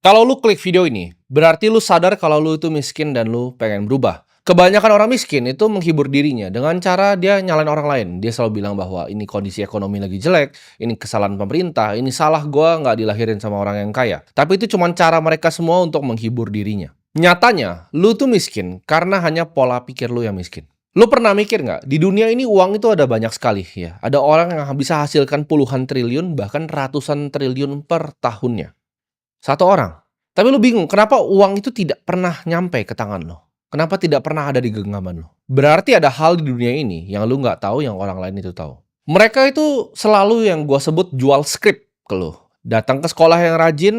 Kalau lu klik video ini, berarti lu sadar kalau lu itu miskin dan lu pengen berubah. Kebanyakan orang miskin itu menghibur dirinya dengan cara dia nyalain orang lain. Dia selalu bilang bahwa ini kondisi ekonomi lagi jelek, ini kesalahan pemerintah, ini salah gua nggak dilahirin sama orang yang kaya. Tapi itu cuma cara mereka semua untuk menghibur dirinya. Nyatanya, lu tuh miskin karena hanya pola pikir lu yang miskin. Lu pernah mikir nggak, di dunia ini uang itu ada banyak sekali ya. Ada orang yang bisa hasilkan puluhan triliun, bahkan ratusan triliun per tahunnya. Satu orang. Tapi lu bingung, kenapa uang itu tidak pernah nyampe ke tangan lo? Kenapa tidak pernah ada di genggaman lo? Berarti ada hal di dunia ini yang lu nggak tahu, yang orang lain itu tahu. Mereka itu selalu yang gua sebut jual skrip ke lu. Datang ke sekolah yang rajin,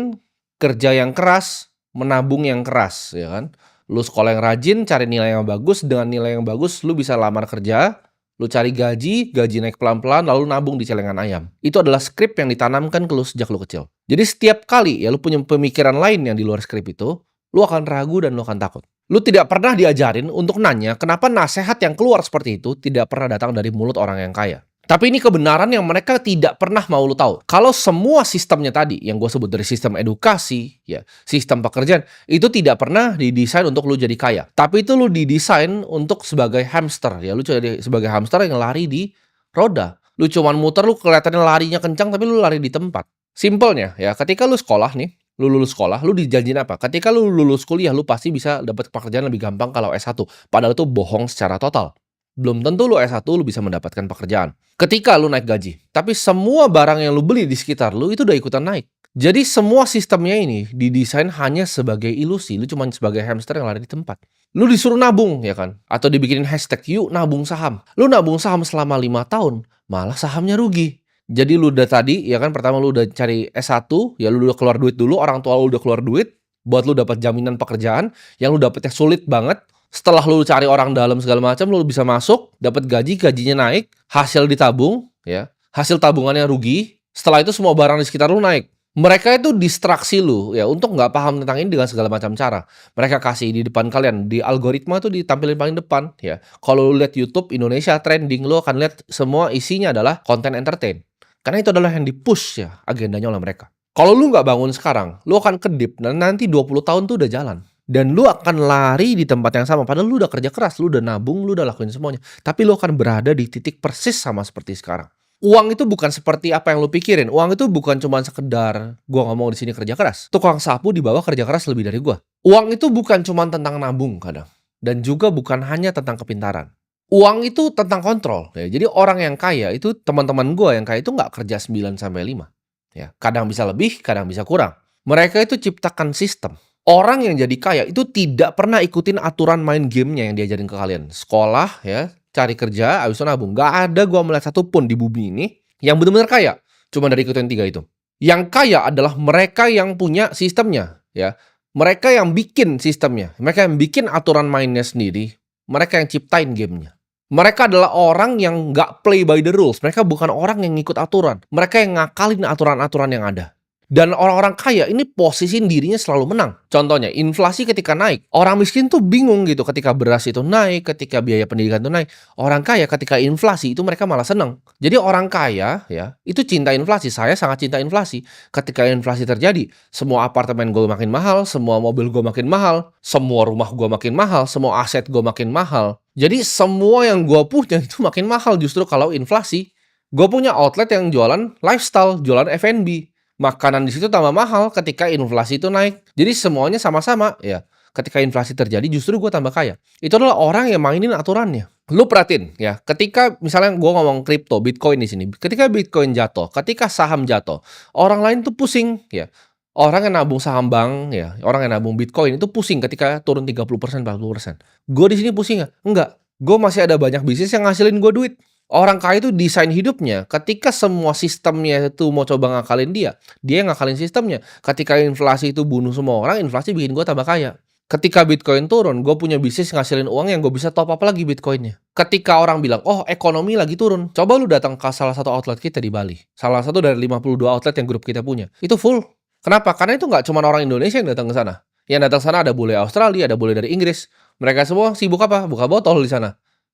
kerja yang keras, menabung yang keras, ya kan? Lu sekolah yang rajin, cari nilai yang bagus, dengan nilai yang bagus lu bisa lamar kerja, lu cari gaji naik pelan-pelan, lalu nabung di celengan ayam. Itu adalah skrip yang ditanamkan ke lu sejak lu kecil. Jadi setiap kali ya lu punya pemikiran lain yang di luar skrip itu, lu akan ragu dan lu akan takut. Lu tidak pernah diajarin untuk nanya kenapa nasihat yang keluar seperti itu tidak pernah datang dari mulut orang yang kaya. Tapi ini kebenaran yang mereka tidak pernah mau lu tahu. Kalau semua sistemnya tadi, yang gue sebut dari sistem edukasi, ya, sistem pekerjaan, itu tidak pernah didesain untuk lu jadi kaya. Tapi itu lu didesain untuk sebagai hamster, ya. Lu jadi sebagai hamster yang lari di roda. Lu cuman muter, lu kelihatannya larinya kencang, tapi lu lari di tempat. Simpelnya, ya, ketika lu sekolah nih, lu lulus sekolah, lu dijanjin apa? Ketika lu lulus kuliah, lu pasti bisa dapat pekerjaan lebih gampang kalau S1. Padahal itu bohong secara total. Belum tentu lu S1 lu bisa mendapatkan pekerjaan. Ketika lu naik gaji, tapi semua barang yang lu beli di sekitar lu itu udah ikutan naik. Jadi semua sistemnya ini didesain hanya sebagai ilusi, lu cuma sebagai hamster yang lari di tempat. Lu disuruh nabung ya kan? Atau dibikinin hashtag, yuk nabung saham. Lu nabung saham selama 5 tahun, malah sahamnya rugi. Jadi lu udah tadi, ya kan, pertama lu udah cari S1, ya lu udah keluar duit dulu, orang tua lu udah keluar duit, buat lu dapat jaminan pekerjaan, yang lu dapetnya sulit banget. Setelah lu cari orang dalam segala macam, lu bisa masuk, dapat gaji, gajinya naik, hasil ditabung, ya, hasil tabungannya rugi. Setelah itu semua barang di sekitar lu naik. Mereka itu distraksi lu, ya, untuk nggak paham tentang ini dengan segala macam cara. Mereka kasih di depan kalian, di algoritma tuh ditampilin paling depan, ya. Kalau lu lihat YouTube Indonesia trending, lu akan lihat semua isinya adalah konten entertain. Karena itu adalah yang di-push ya agendanya oleh mereka. Kalau lu nggak bangun sekarang, lu akan kedip dan nanti 20 tahun tuh udah jalan. Dan lu akan lari di tempat yang sama, padahal lu udah kerja keras, lu udah nabung, lu udah lakuin semuanya. Tapi lu akan berada di titik persis sama seperti sekarang. Uang itu bukan seperti apa yang lu pikirin. Uang itu bukan cuma sekedar gua ngomong di sini kerja keras. Tukang sapu di bawah kerja keras lebih dari gua. Uang itu bukan cuma tentang nabung kadang. Dan juga bukan hanya tentang kepintaran. Uang itu tentang kontrol. Ya. Jadi orang yang kaya itu, teman-teman gua yang kaya itu nggak kerja 9 sampai 5. Ya, kadang bisa lebih, kadang bisa kurang. Mereka itu ciptakan sistem. Orang yang jadi kaya itu tidak pernah ikutin aturan main gamenya yang diajarin ke kalian. Sekolah, ya, cari kerja, habis itu nabung. Gak ada gua melihat satupun di bumi ini yang benar-benar kaya. Cuma dari ikutin 3 itu. Yang kaya adalah mereka yang punya sistemnya, ya. Mereka yang bikin sistemnya. Mereka yang bikin aturan mainnya sendiri. Mereka yang ciptain gamenya. Mereka adalah orang yang nggak play by the rules. Mereka bukan orang yang ngikut aturan. Mereka yang ngakalin aturan-aturan yang ada. Dan orang-orang kaya ini posisiin dirinya selalu menang. Contohnya, inflasi ketika naik. Orang miskin tuh bingung gitu ketika beras itu naik, ketika biaya pendidikan itu naik. Orang kaya ketika inflasi itu mereka malah senang. Jadi orang kaya ya, itu cinta inflasi. Saya sangat cinta inflasi. Ketika inflasi terjadi, semua apartemen gue makin mahal, semua mobil gue makin mahal, semua rumah gue makin mahal, semua aset gue makin mahal. Jadi semua yang gue punya itu makin mahal justru kalau inflasi. Gue punya outlet yang jualan lifestyle, jualan F&B. Makanan di situ tambah mahal ketika inflasi itu naik. Jadi semuanya sama-sama ya. Ketika inflasi terjadi justru gue tambah kaya. Itu adalah orang yang mainin aturannya. Lu perhatiin ya, ketika misalnya gue ngomong kripto, Bitcoin di sini. Ketika Bitcoin jatuh, ketika saham jatuh, orang lain tuh pusing ya. Orang yang nabung saham bank ya, orang yang nabung Bitcoin itu pusing ketika turun 30%, 40%. Gue di sini pusing nggak? Enggak. Gue masih ada banyak bisnis yang ngasilin gue duit. Orang kaya itu desain hidupnya, ketika semua sistemnya itu mau coba ngakalin dia yang ngakalin sistemnya. Ketika inflasi itu bunuh semua orang, inflasi bikin gue tambah kaya. Ketika Bitcoin turun, gue punya bisnis ngasilin uang yang gue bisa top up lagi Bitcoinnya. Ketika orang bilang, oh ekonomi lagi turun, coba lu datang ke salah satu outlet kita di Bali. Salah satu dari 52 outlet yang grup kita punya. Itu full. Kenapa? Karena itu nggak cuma orang Indonesia yang datang ke sana. Yang datang ke sana ada bule Australia, ada bule dari Inggris. Mereka semua sibuk apa? Buka botol di sana.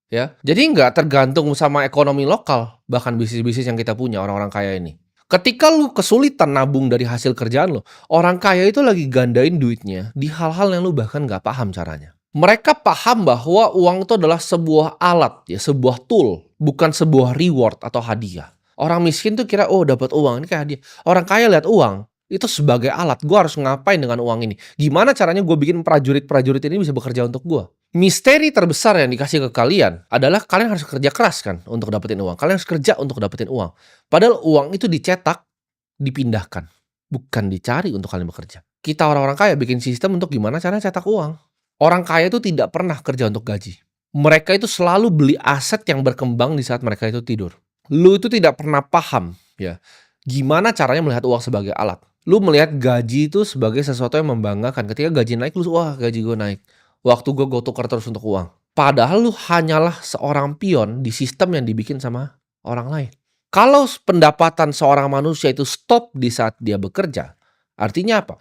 Ya, jadi nggak tergantung sama ekonomi lokal, bahkan bisnis-bisnis yang kita punya orang-orang kaya ini. Ketika lu kesulitan nabung dari hasil kerjaan lo, orang kaya itu lagi gandain duitnya di hal-hal yang lu bahkan nggak paham caranya. Mereka paham bahwa uang itu adalah sebuah alat, ya, sebuah tool, bukan sebuah reward atau hadiah. Orang miskin tuh kira, oh dapat uang, ini kayak hadiah. Orang kaya lihat uang, itu sebagai alat. Gue harus ngapain dengan uang ini? Gimana caranya gue bikin prajurit-prajurit ini bisa bekerja untuk gue? Misteri terbesar yang dikasih ke kalian adalah kalian harus kerja keras kan untuk dapetin uang. Kalian harus kerja untuk dapetin uang. Padahal uang itu dicetak, dipindahkan, bukan dicari untuk kalian bekerja. Kita orang-orang kaya bikin sistem untuk gimana caranya cetak uang. Orang kaya itu tidak pernah kerja untuk gaji. Mereka itu selalu beli aset yang berkembang di saat mereka itu tidur. Lu itu tidak pernah paham, ya, gimana caranya melihat uang sebagai alat. Lu melihat gaji itu sebagai sesuatu yang membanggakan. Ketika gaji naik, lu wah gaji gue naik. Waktu gue tukar terus untuk uang. Padahal lu hanyalah seorang pion di sistem yang dibikin sama orang lain. Kalau pendapatan seorang manusia itu stop di saat dia bekerja, artinya apa?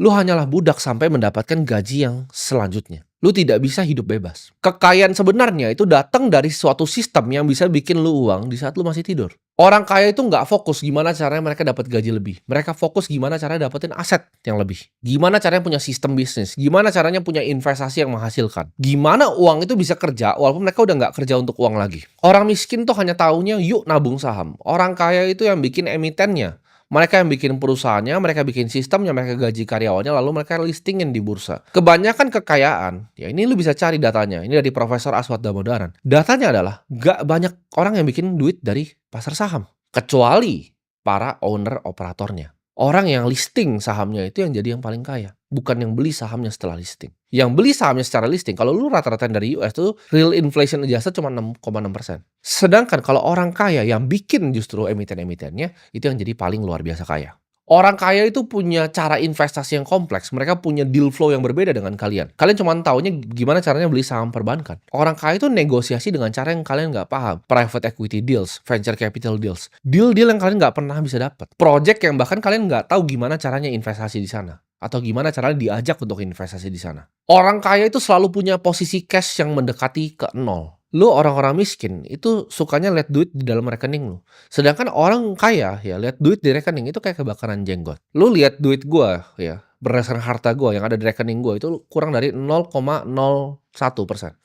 Lu hanyalah budak sampai mendapatkan gaji yang selanjutnya. Lu tidak bisa hidup bebas. Kekayaan sebenarnya itu datang dari suatu sistem yang bisa bikin lu uang di saat lu masih tidur. Orang kaya itu nggak fokus gimana caranya mereka dapat gaji lebih. Mereka fokus gimana caranya dapetin aset yang lebih. Gimana caranya punya sistem bisnis. Gimana caranya punya investasi yang menghasilkan. Gimana uang itu bisa kerja walaupun mereka udah nggak kerja untuk uang lagi. Orang miskin tuh hanya taunya yuk nabung saham. Orang kaya itu yang bikin emitennya. Mereka yang bikin perusahaannya, mereka bikin sistemnya, mereka gaji karyawannya, lalu mereka listingin di bursa. Kebanyakan kekayaan, ya ini lu bisa cari datanya. Ini dari Profesor Aswad Damodaran. Datanya adalah gak banyak orang yang bikin duit dari pasar saham. Kecuali para owner operatornya. Orang yang listing sahamnya itu yang jadi yang paling kaya. Bukan yang beli sahamnya setelah listing. Yang beli sahamnya secara listing, kalau lu rata-rata dari US tuh real inflation adjusted cuma 6,6%. Sedangkan kalau orang kaya yang bikin justru emiten-emitennya, itu yang jadi paling luar biasa kaya. Orang kaya itu punya cara investasi yang kompleks. Mereka punya deal flow yang berbeda dengan kalian. Kalian cuma taunya gimana caranya beli saham perbankan. Orang kaya itu negosiasi dengan cara yang kalian nggak paham. Private equity deals, venture capital deals. Deal-deal yang kalian nggak pernah bisa dapat. Project yang bahkan kalian nggak tahu gimana caranya investasi di sana. Atau gimana caranya diajak untuk investasi di sana. Orang kaya itu selalu punya posisi cash yang mendekati ke nol. Lu orang-orang miskin itu sukanya lihat duit di dalam rekening lu. Sedangkan orang kaya ya lihat duit di rekening itu kayak kebakaran jenggot. Lu lihat duit gua ya berdasarkan harta gua yang ada di rekening gua itu kurang dari 0,01%.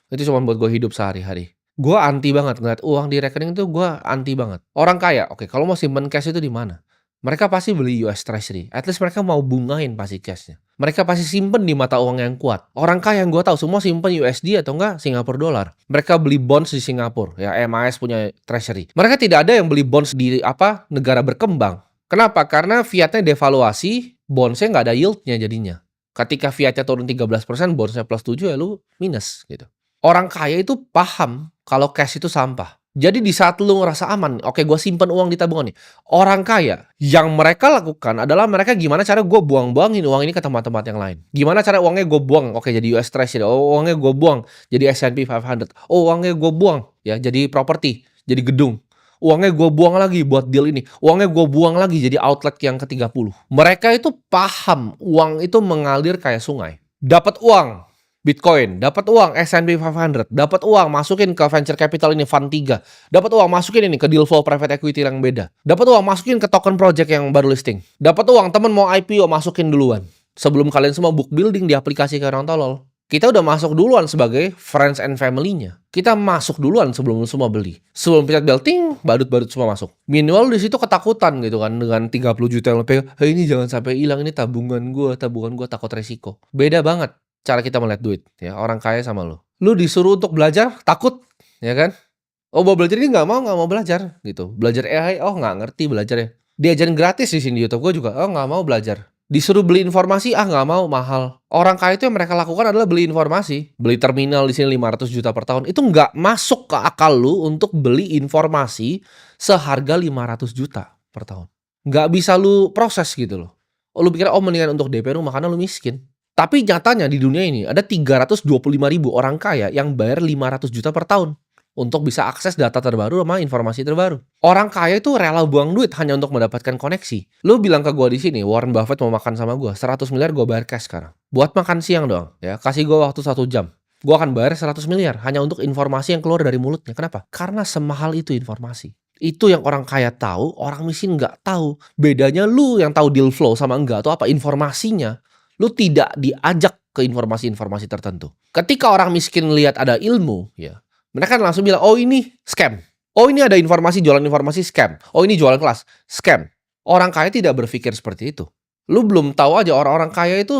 Itu cuma buat gua hidup sehari-hari. Gua anti banget ngeliat uang di rekening itu gua anti banget. Orang kaya, oke, kalau mau simpen cash itu di mana? Mereka pasti beli US Treasury. At least mereka mau bungain pasti cashnya. Mereka pasti simpen di mata uang yang kuat. Orang kaya yang gue tahu semua simpen USD atau enggak Singapura dolar. Mereka beli bonds di Singapura. Ya MAS punya Treasury. Mereka tidak ada yang beli bonds di negara berkembang. Kenapa? Karena fiatnya devaluasi, bondsnya nggak ada yieldnya jadinya. Ketika fiatnya turun 13%, bondsnya plus 7 ya lu minus gitu. Orang kaya itu paham kalau cash itu sampah. Jadi di saat lu ngerasa aman, oke gue simpen uang di tabungan nih. Orang kaya, yang mereka lakukan adalah mereka gimana cara gue buang-buangin uang ini ke tempat-tempat yang lain. Gimana cara uangnya gue buang, oke jadi US Treasury, oh uangnya gue buang jadi S&P 500, oh uangnya gue buang ya jadi properti, jadi gedung. Uangnya gue buang lagi buat deal ini. Uangnya gue buang lagi jadi outlet yang ke-30. Mereka itu paham uang itu mengalir kayak sungai. Dapat uang Bitcoin, dapat uang S&P 500, dapat uang masukin ke venture capital ini fund 3, dapat uang masukin ini ke deal flow private equity yang beda, dapat uang masukin ke token project yang baru listing, dapat uang temen mau IPO masukin duluan. Sebelum kalian semua book building di aplikasi kayak orang tolol, kita udah masuk duluan sebagai friends and family-nya. Kita masuk duluan sebelum semua beli. Sebelum pencet bel ting, badut-badut semua masuk. Minimal di situ ketakutan gitu kan dengan 30 juta yang lebih. Hey, ini jangan sampai hilang, ini tabungan gua takut resiko. Beda banget cara kita melihat duit ya, orang kaya sama lu disuruh untuk belajar takut ya kan, oh mau belajar ini nggak mau belajar gitu, belajar AI oh nggak ngerti belajarnya, diajarin gratis di sini di YouTube gue juga oh nggak mau belajar, disuruh beli informasi nggak mau mahal. Orang kaya itu yang mereka lakukan adalah beli informasi, beli terminal di sini 500 juta per tahun, itu nggak masuk ke akal lu untuk beli informasi seharga 500 juta per tahun, nggak bisa lu proses gitu loh. Oh lu pikir mendingan untuk DP rumah karena lu miskin. Tapi nyatanya di dunia ini ada 325.000 orang kaya yang bayar 500 juta per tahun untuk bisa akses data terbaru sama informasi terbaru. Orang kaya itu rela buang duit hanya untuk mendapatkan koneksi. Lu bilang ke gue di sini, Warren Buffett mau makan sama gue, 100 miliar gue bayar cash sekarang. Buat makan siang doang, ya kasih gue waktu 1 jam. Gue akan bayar 100 miliar hanya untuk informasi yang keluar dari mulutnya. Kenapa? Karena semahal itu informasi. Itu yang orang kaya tahu, orang miskin nggak tahu. Bedanya lu yang tahu deal flow sama enggak tuh apa? Informasinya. Lu tidak diajak ke informasi-informasi tertentu. Ketika orang miskin lihat ada ilmu, ya, mereka kan langsung bilang, "Oh ini scam. Oh ini ada informasi, jualan informasi scam. Oh ini jualan kelas, scam." Orang kaya tidak berpikir seperti itu. Lu belum tahu aja orang-orang kaya itu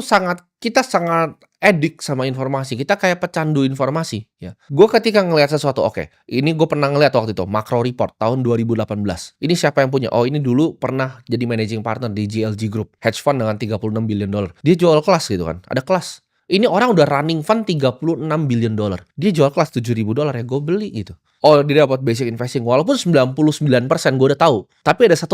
kita sangat edik sama informasi. Kita kayak pecandu informasi, ya. Gue ketika ngelihat sesuatu, oke, ini gue pernah ngelihat waktu itu Macro Report tahun 2018. Ini siapa yang punya? Oh, ini dulu pernah jadi managing partner di GLG Group, hedge fund dengan 36 billion dollar. Dia jual kelas gitu kan. Ada kelas. Ini orang udah running fund 36 billion dollar. Dia jual kelas 7.000 dolar ya, gue beli gitu. Oh, dia dapat basic investing. Walaupun 99% gue udah tahu, tapi ada 1%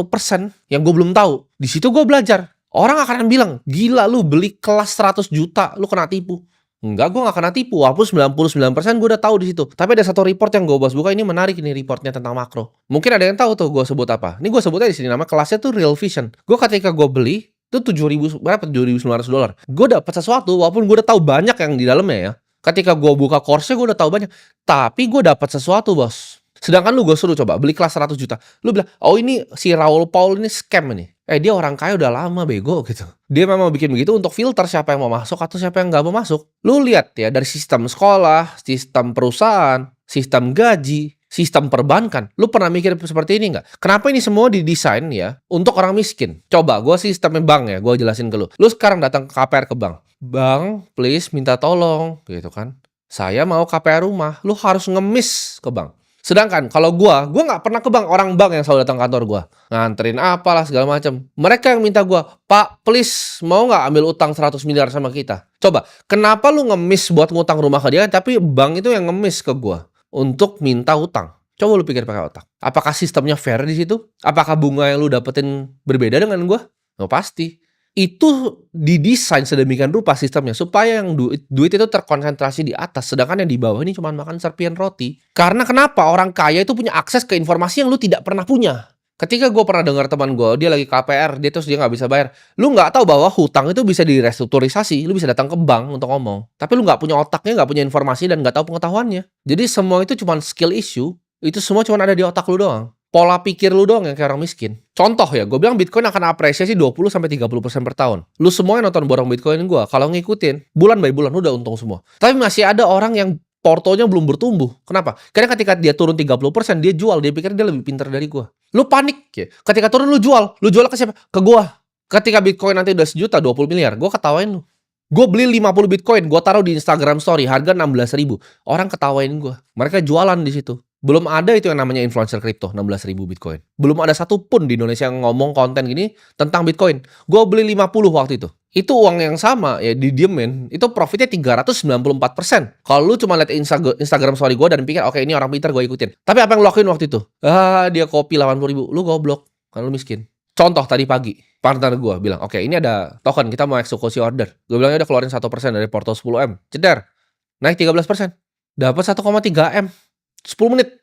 yang gue belum tahu. Di situ gue belajar. Orang akan bilang, gila lu beli kelas 100 juta, lu kena tipu. Enggak, gue gak kena tipu. Walaupun 99% gue udah tahu di situ. Tapi ada satu report yang gue bahas buka, ini menarik ini reportnya tentang makro. Mungkin ada yang tahu tuh gue sebut apa. Ini gue sebutnya di sini, nama kelasnya tuh Real Vision. Gue ketika gue beli, itu 7.000 berapa? 7.900 dolar. Gue dapat sesuatu, walaupun gue udah tahu banyak yang di dalamnya ya. Ketika gue buka course-nya gue udah tahu banyak. Tapi gue dapat sesuatu, bos. Sedangkan lu gue suruh coba beli kelas 100 juta. Lu bilang, oh ini si Raul Paul ini scam ini. Dia orang kaya udah lama bego gitu. Dia memang bikin begitu untuk filter siapa yang mau masuk atau siapa yang nggak mau masuk. Lu lihat ya dari sistem sekolah, sistem perusahaan, sistem gaji, sistem perbankan. Lu pernah mikir seperti ini nggak? Kenapa ini semua didesain ya untuk orang miskin? Coba gue sistemnya bank ya, gue jelasin ke lu. Lu sekarang datang ke KPR ke bank. Bang, please minta tolong gitu kan. Saya mau KPR rumah. Lu harus ngemis ke bank. Sedangkan kalau gue nggak pernah ke bank, orang bank yang selalu datang kantor gue. Nganterin apalah segala macam. Mereka yang minta gue, Pak please mau nggak ambil utang 100 miliar sama kita? Coba, kenapa lu ngemis buat ngutang rumah ke dia, tapi bank itu yang ngemis ke gue untuk minta utang? Coba lu pikir pakai otak. Apakah sistemnya fair di situ? Apakah bunga yang lu dapetin berbeda dengan gue? Oh, pasti. Itu didesain sedemikian rupa sistemnya supaya yang duit itu terkonsentrasi di atas, sedangkan yang di bawah ini cuma makan serpian roti. Karena kenapa? Orang kaya itu punya akses ke informasi yang lu tidak pernah punya. Ketika gue pernah dengar teman gue, dia lagi KPR, dia nggak bisa bayar. Lu nggak tahu bahwa hutang itu bisa direstrukturisasi, lu bisa datang ke bank untuk ngomong. Tapi lu nggak punya otaknya, nggak punya informasi, dan nggak tahu pengetahuannya. Jadi semua itu cuma skill issue, itu semua cuma ada di otak lu doang. Pola pikir lu doang yang kayak orang miskin. Contoh ya, gue bilang Bitcoin akan apresiasi 20-30% per tahun. Lu semua yang nonton borong Bitcoin gue, kalau ngikutin, bulan by bulan udah untung semua. Tapi masih ada orang yang portonya belum bertumbuh. Kenapa? Karena ketika dia turun 30%, dia jual. Dia pikir dia lebih pintar dari gue. Lu panik ya. Ketika turun lu jual. Lu jual ke siapa? Ke gue. Ketika Bitcoin nanti udah sejuta, 20 miliar, gue ketawain lu. Gue beli 50 Bitcoin, gue taruh di Instagram story, harga 16.000. Orang ketawain gue. Mereka jualan di situ. Belum ada itu yang namanya influencer kripto, 16.000 Bitcoin. Belum ada satupun di Indonesia yang ngomong konten gini tentang Bitcoin. Gue beli 50 waktu itu. Itu uang yang sama ya didiemin. Itu profitnya 394%. Kalau lu cuma lihat Instagram story gue dan pikir, oke ini orang pintar gue ikutin. Tapi apa yang lu lakuin waktu itu? Dia kopi 80.000. Lu goblok. Kan lu miskin. Contoh tadi pagi, partner gue bilang, oke ini ada token, kita mau eksekusi order. Gue bilang, udah keluarin 1% dari porto 10M. Ceder. Naik 13%. Dapat 1,3M. 10 menit.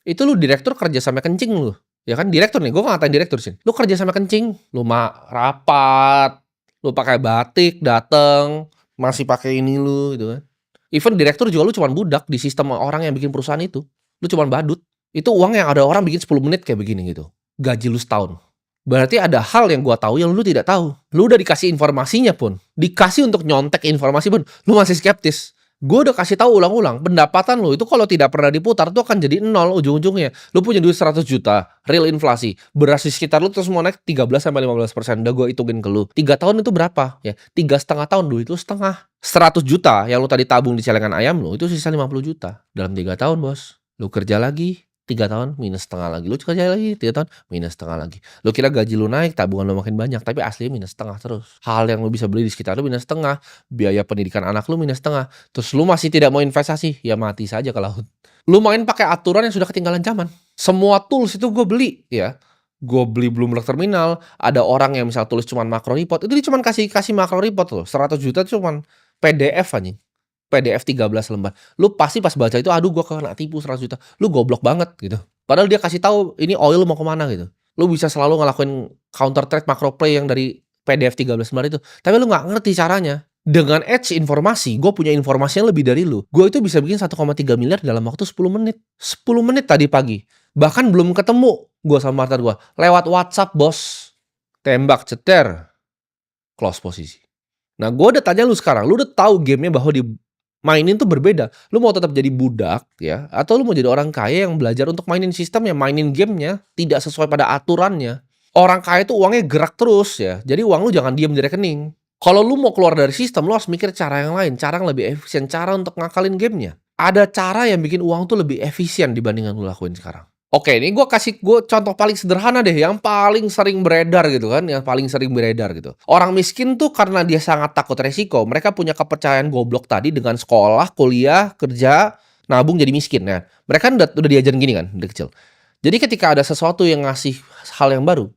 Itu lu direktur kerja sampai kencing lu. Ya kan direktur nih, gue ngatain direktur sih. Lu kerja sampai kencing, lu rapat, lu pakai batik, dateng, masih pakai ini lu gitu kan. Even direktur juga lu cuman budak di sistem orang yang bikin perusahaan itu. Lu cuman badut. Itu uang yang ada orang bikin 10 menit kayak begini gitu. Gaji lu setahun. Berarti ada hal yang gua tahu yang lu tidak tahu. Lu udah dikasih informasinya pun, dikasih untuk nyontek informasi pun, lu masih skeptis. Gue udah kasih tahu ulang-ulang, pendapatan lo itu kalau tidak pernah diputar tuh akan jadi nol ujung-ujungnya. Lu punya duit 100 juta, real inflasi, beras di sekitar lu terus mau naik 13-15%. Udah gue hitungin ke lu. 3 tahun itu berapa? Ya, 3,5 tahun duit lu setengah. 100 juta yang lu tadi tabung di celengan ayam lu, itu sisa 50 juta. Dalam 3 tahun, bos. Lu kerja lagi, 3 tahun minus setengah lagi. Lu kerja lagi 3 tahun minus setengah lagi. Lu kira gaji lu naik, tabungan lu makin banyak, tapi aslinya minus setengah terus. Hal yang lu bisa beli di sekitar lu minus setengah, biaya pendidikan anak lu minus setengah. Terus lu masih tidak mau investasi, ya mati saja ke laut. Lu main pakai aturan yang sudah ketinggalan zaman. Semua tools itu gue beli ya. Gue beli Bloomberg Terminal, ada orang yang misal tulis cuman macro report, itu dia cuman kasih macro report loh. 100 juta itu cuman PDF anjing. PDF 13 lembar. Lu pasti pas baca itu, aduh gue kena tipu 100 juta. Lu goblok banget gitu. Padahal dia kasih tahu ini oil mau kemana gitu. Lu bisa selalu ngelakuin counter trade macro play yang dari PDF 13 lembar itu. Tapi lu gak ngerti caranya. Dengan edge informasi, gue punya informasi yang lebih dari lu. Gue itu bisa bikin 1,3 miliar dalam waktu 10 menit. 10 menit tadi pagi. Bahkan belum ketemu gue sama partner gue, lewat WhatsApp bos, tembak ceter, close posisi. Nah gue udah tanya lu sekarang, lu udah tahu gamenya bahwa mainin tuh berbeda. Lu mau tetap jadi budak ya, atau lu mau jadi orang kaya yang belajar untuk mainin sistemnya, mainin gamenya tidak sesuai pada aturannya. Orang kaya itu uangnya gerak terus ya, jadi uang lu jangan diam di rekening. Kalau lu mau keluar dari sistem, lu harus mikir cara yang lain, cara yang lebih efisien, cara untuk ngakalin gamenya. Ada cara yang bikin uang tuh lebih efisien dibandingkan lu lakuin sekarang. Oke, ini gue contoh paling sederhana deh, yang paling sering beredar gitu kan, yang paling sering beredar gitu. Orang miskin tuh karena dia sangat takut resiko, mereka punya kepercayaan goblok tadi dengan sekolah, kuliah, kerja, nabung jadi miskin. Nah, mereka kan udah diajarin gini kan dari kecil. Jadi ketika ada sesuatu yang ngasih hal yang baru,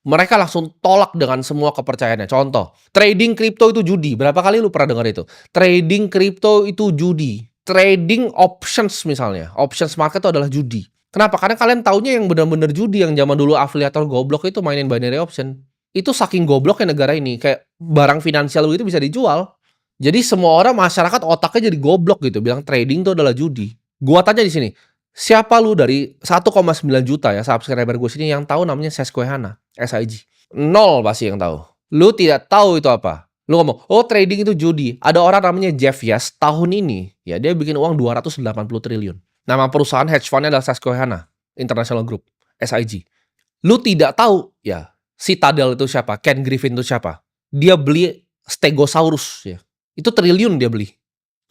mereka langsung tolak dengan semua kepercayaannya. Contoh, trading kripto itu judi. Berapa kali lu pernah dengar itu? Trading kripto itu judi. Trading options misalnya. Options market itu adalah judi. Kenapa? Karena kalian taunya yang benar-benar judi, yang zaman dulu afiliator goblok itu mainin binary option. Itu saking gobloknya negara ini. Kayak barang finansial itu bisa dijual. Jadi semua orang, masyarakat otaknya jadi goblok gitu. Bilang trading itu adalah judi. Gua tanya di sini, siapa lu dari 1,9 juta ya subscriber gue sini yang tahu namanya Susquehanna, SIG? Nol pasti yang tahu. Lu tidak tahu itu apa. Lu ngomong, oh trading itu judi. Ada orang namanya Jeff Yash tahun ini, ya dia bikin uang 280 triliun. Nama perusahaan hedge fund-nya adalah Susquehanna International Group, SIG. Lu tidak tahu, ya Citadel itu siapa, Ken Griffin itu siapa. Dia beli Stegosaurus ya. Itu triliun dia beli.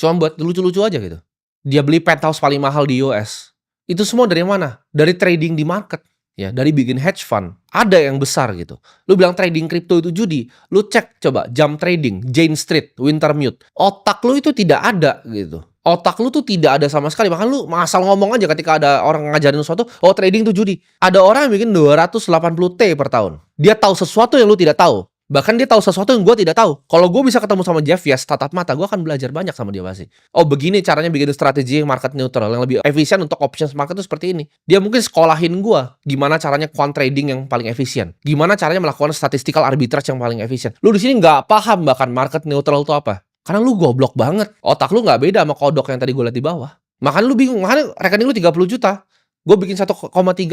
Cuma buat lucu-lucu aja gitu. Dia beli penthouse paling mahal di US. Itu semua dari mana? Dari trading di market. Ya, dari bikin hedge fund. Ada yang besar gitu. Lu bilang trading kripto itu judi. Lu cek coba jam trading, Jane Street, Wintermute. Otak lu itu tidak ada gitu. Otak lu tuh tidak ada sama sekali. Bahkan lu asal ngomong aja ketika ada orang ngajarin sesuatu, oh trading itu judi. Ada orang yang bikin 280 T per tahun. Dia tahu sesuatu yang lu tidak tahu. Bahkan dia tahu sesuatu yang gue tidak tahu. Kalau gue bisa ketemu sama Jeff Yash tatap mata, gue akan belajar banyak sama dia pasti. Oh begini caranya bikin strategi yang market neutral, yang lebih efisien untuk options market itu seperti ini. Dia mungkin sekolahin gue gimana caranya quant trading yang paling efisien. Gimana caranya melakukan statistical arbitrage yang paling efisien. Lu di sini nggak paham bahkan market neutral itu apa. Karena lu goblok banget. Otak lu nggak beda sama kodok yang tadi gue lihat di bawah. Makanya lu bingung, makanya rekening lu 30 juta. Gue bikin 1,3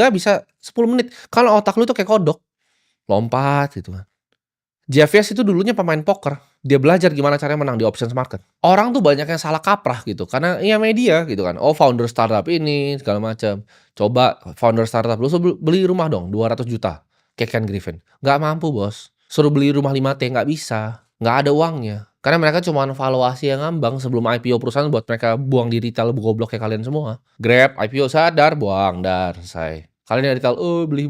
bisa 10 menit. Kalau otak lu tuh kayak kodok. Lompat gitu kan. Jeff Yash itu dulunya pemain poker. Dia belajar gimana caranya menang di options market. Orang tuh banyak yang salah kaprah gitu. Karena ya media gitu kan. Oh founder startup ini segala macam. Coba founder startup lu suruh beli rumah dong 200 juta. Kayak Ken Griffin. Nggak mampu bos. Suruh beli rumah 5T nggak bisa. Nggak ada uangnya. Karena mereka cuma valuasi yang ngambang sebelum IPO perusahaan buat mereka buang di retail goblok kayak kalian semua. Grab, IPO sadar, buang, dar, selesai. Kalian yang retail, oh beli,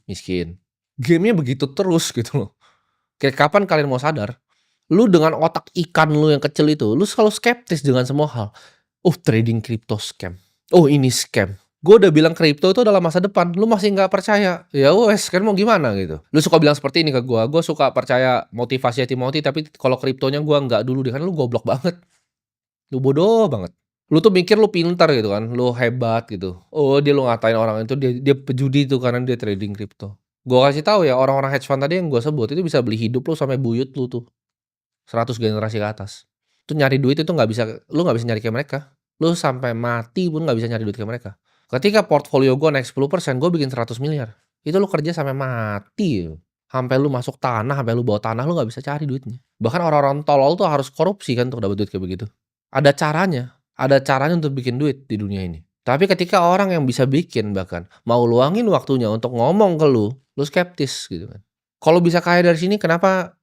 miskin. Gamenya begitu terus gitu loh. Kayak kapan kalian mau sadar? Lu dengan otak ikan lu yang kecil itu, lu selalu skeptis dengan semua hal. Oh trading crypto scam. Oh ini scam. Gue udah bilang kripto itu adalah masa depan. Lu masih nggak percaya? Ya wes, kan mau gimana gitu. Lu suka bilang seperti ini ke gue. Gue suka percaya motivasi Timothy, tapi kalau kriptonya gue nggak dulu deh. Kan lu goblok banget. Lu bodoh banget. Lu tuh mikir lu pintar gitu kan. Lu hebat gitu. Oh dia lu ngatain orang itu, dia pejudi tuh karena dia trading kripto. Gue kasih tahu ya, orang-orang hedge fund tadi yang gue sebut itu bisa beli hidup lu sampai buyut lu tuh 100 generasi ke atas. Tuh nyari duit itu nggak bisa, lu nggak bisa nyari kayak mereka. Lu sampai mati pun nggak bisa nyari duit kayak mereka. Ketika portfolio gue naik 10%, gue bikin 100 miliar. Itu lu kerja sampai mati. Sampai lu masuk tanah, sampai lu bawa tanah, lu nggak bisa cari duitnya. Bahkan orang-orang tolol tuh harus korupsi kan untuk dapat duit kayak begitu. Ada caranya untuk bikin duit di dunia ini. Tapi ketika orang yang bisa bikin bahkan mau luangin waktunya untuk ngomong ke lu skeptis gitu kan. Kalau bisa kaya dari sini kenapa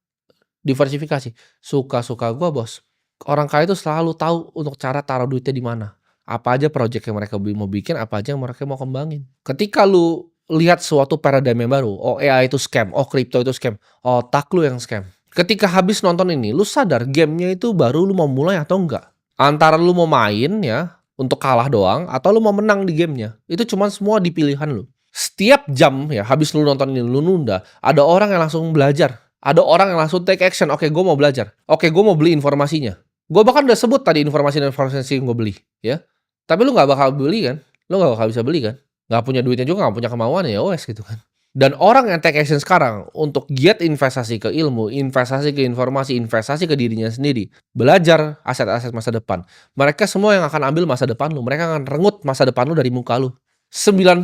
diversifikasi? Suka-suka gue bos. Orang kaya itu selalu tahu untuk cara taruh duitnya di mana. Apa aja project yang mereka mau bikin, apa aja yang mereka mau kembangin. Ketika lu lihat suatu paradigma yang baru, oh AI itu scam, oh crypto itu scam, otak lu yang scam. Ketika habis nonton ini, lu sadar gamenya itu baru lu mau mulai atau enggak. Antara lu mau main ya, untuk kalah doang, atau lu mau menang di gamenya. Itu cuma semua di pilihan lu. Setiap jam ya, habis lu nonton ini, lu nunda, ada orang yang langsung belajar. Ada orang yang langsung take action. Oke, gue mau belajar. Oke, gue mau beli informasinya. Gue bahkan udah sebut tadi informasi yang gue beli. Ya. Tapi lu gak bakal beli kan? Lu gak bakal bisa beli kan? Gak punya duitnya juga, gak punya kemauan ya wes gitu kan. Dan orang yang take action sekarang untuk giat investasi ke ilmu, investasi ke informasi, investasi ke dirinya sendiri, belajar aset-aset masa depan. Mereka semua yang akan ambil masa depan lu. Mereka akan rengut masa depan lu dari muka lu. 90%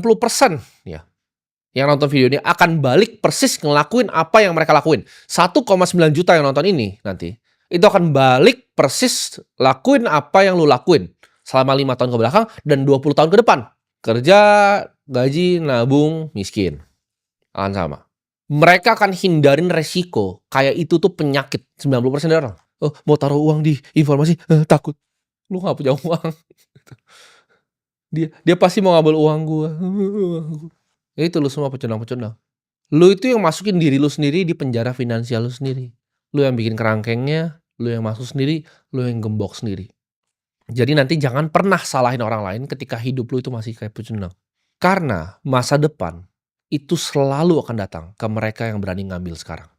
ya, yang nonton video ini akan balik persis ngelakuin apa yang mereka lakuin. 1,9 juta yang nonton ini nanti, itu akan balik persis lakuin apa yang lu lakuin selama 5 tahun ke belakang dan 20 tahun ke depan. Kerja, gaji, nabung, miskin. Akan sama. Mereka akan hindarin resiko. Kayak itu tuh penyakit 90% dari orang. Oh, mau taruh uang di informasi, takut. Lu nggak punya uang. Dia pasti mau ngambil uang gua. Ya itu lu semua pecundang-pecundang. Lu itu yang masukin diri lu sendiri di penjara finansial lu sendiri. Lu yang bikin kerangkengnya, lu yang masuk sendiri, lu yang gembok sendiri. Jadi nanti jangan pernah salahin orang lain ketika hidup lu itu masih kayak pecundang. Karena masa depan itu selalu akan datang ke mereka yang berani ngambil sekarang.